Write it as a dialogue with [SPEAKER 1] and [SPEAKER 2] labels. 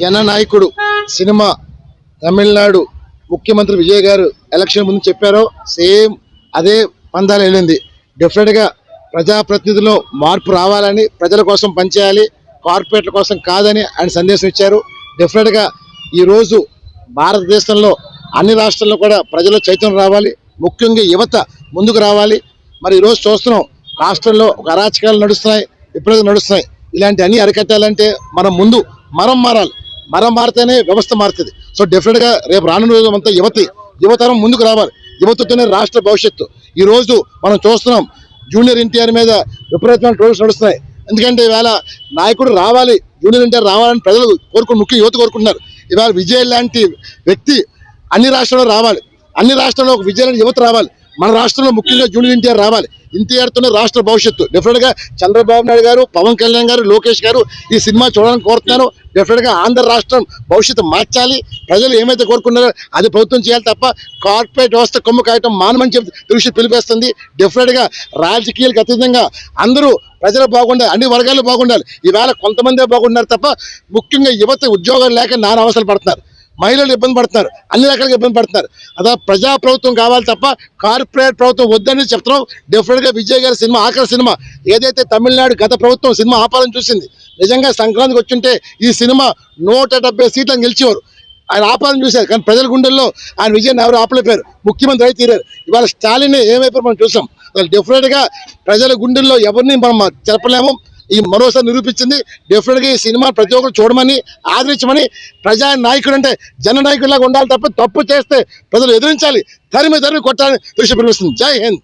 [SPEAKER 1] జననాయకుడు cinema Tamil Nadu ముఖ్యమంత్రి విజయ్ గారు election ముందు చెప్పారో సేమ్ అదే పందాలు వెళ్ళింది. డెఫినెట్గా ప్రజాప్రతినిధుల్లో మార్పు రావాలని, ప్రజల కోసం పనిచేయాలి, కార్పొరేట్ల కోసం కాదని ఆయన సందేశం ఇచ్చారు. డెఫినెట్గా ఈరోజు భారతదేశంలో అన్ని రాష్ట్రాల్లో కూడా ప్రజల చైతన్యం రావాలి, ముఖ్యంగా యువత ముందుకు రావాలి. మరి ఈరోజు చూస్తున్నాం రాష్ట్రంలో ఒక అరాచకాలు నడుస్తున్నాయి, విపరీతం నడుస్తున్నాయి. ఇలాంటి అన్ని అరికట్టాలంటే మనం ముందు మరం మారాలి. మరం మారితేనే వ్యవస్థ మారుతుంది. సో డెఫినెట్గా రేపు రానున్న రోజు అంతా యువతరం ముందుకు రావాలి. యువతతోనే రాష్ట్ర భవిష్యత్తు. ఈరోజు మనం చూస్తున్నాం జూనియర్ ఎన్టీఆర్ మీద విపరీతమైన ట్రోల్స్ నడుస్తున్నాయి. ఎందుకంటే ఇవాళ నాయకుడు రావాలి, జూనియర్ ఎన్టీఆర్ రావాలని ప్రజలు ముఖ్య యువత కోరుకుంటున్నారు. ఇవాళ విజయ్ లాంటి వ్యక్తి అన్ని రాష్ట్రాల్లో రావాలి, అన్ని రాష్ట్రాల్లో ఒక విజయ్ లాంటి యువత రావాలి. మన రాష్ట్రంలో ముఖ్యంగా జూనియర్ ఎన్టీఆర్ రావాలి. ఎన్టీఆర్తోనే రాష్ట్ర భవిష్యత్తు. డెఫినెట్గా చంద్రబాబు నాయుడు గారు, పవన్ కళ్యాణ్ గారు, లోకేష్ గారు ఈ సినిమా చూడాలని కోరుతున్నారు. డెఫినెట్గా ఆంధ్ర రాష్ట్రం భవిష్యత్తు మార్చాలి. ప్రజలు ఏమైతే కోరుకున్నారో అది ప్రభుత్వం చేయాలి తప్ప కార్పొరేట్ వ్యవస్థ కొమ్ము కాయటం మానమని చెప్పి తెలుగు పిలిపేస్తుంది. డెఫినెట్గా రాజకీయాలకు అతీతంగా అందరూ ప్రజలు బాగుండాలి, అన్ని వర్గాలు బాగుండాలి. ఈవేళ కొంతమందే బాగుంటున్నారు తప్ప ముఖ్యంగా యువత ఉద్యోగాలు లేక నానా అవసరాలు పడుతున్నారు, మహిళలు ఇబ్బంది పడుతున్నారు, అన్ని రకాలుగా ఇబ్బంది పడుతున్నారు. అదా ప్రజా ప్రభుత్వం కావాలి తప్ప కార్పొరేట్ ప్రభుత్వం వద్దని చెప్తున్నాం. డెఫినెట్గా విజయ్ గారి సినిమా ఆఖరి సినిమా. ఏదైతే తమిళనాడు గత ప్రభుత్వం సినిమా ఆపాలని చూసింది, నిజంగా సంక్రాంతికి వచ్చింటే ఈ సినిమా 170 సీట్లను గెలిచేవారు. ఆయన ఆపాలని చూశారు, కానీ ప్రజల గుండెల్లో ఆయన విజయాన్ని ఎవరు ఆపలేపారు. ముఖ్యమంత్రి అయితే తీరారు. ఇవాళ స్టాలిన్ ఏమైపోయారు మనం చూసాం. డెఫినెట్గా ప్రజల గుండెల్లో ఎవరిని మనం చెప్పలేము. ఈ మరోసారి నిరూపించింది. డెఫినెట్గా ఈ సినిమా ప్రతి ఒక్కరు చూడమని, ఆదరించమని, ప్రజా నాయకుడు అంటే జననాయకుడిలాగా ఉండాలి తప్ప తప్పు చేస్తే ప్రజలు ఎదిరించాలి, తరిమి కొట్టాలని దృష్టి పిలుస్తుంది. జై హింద్.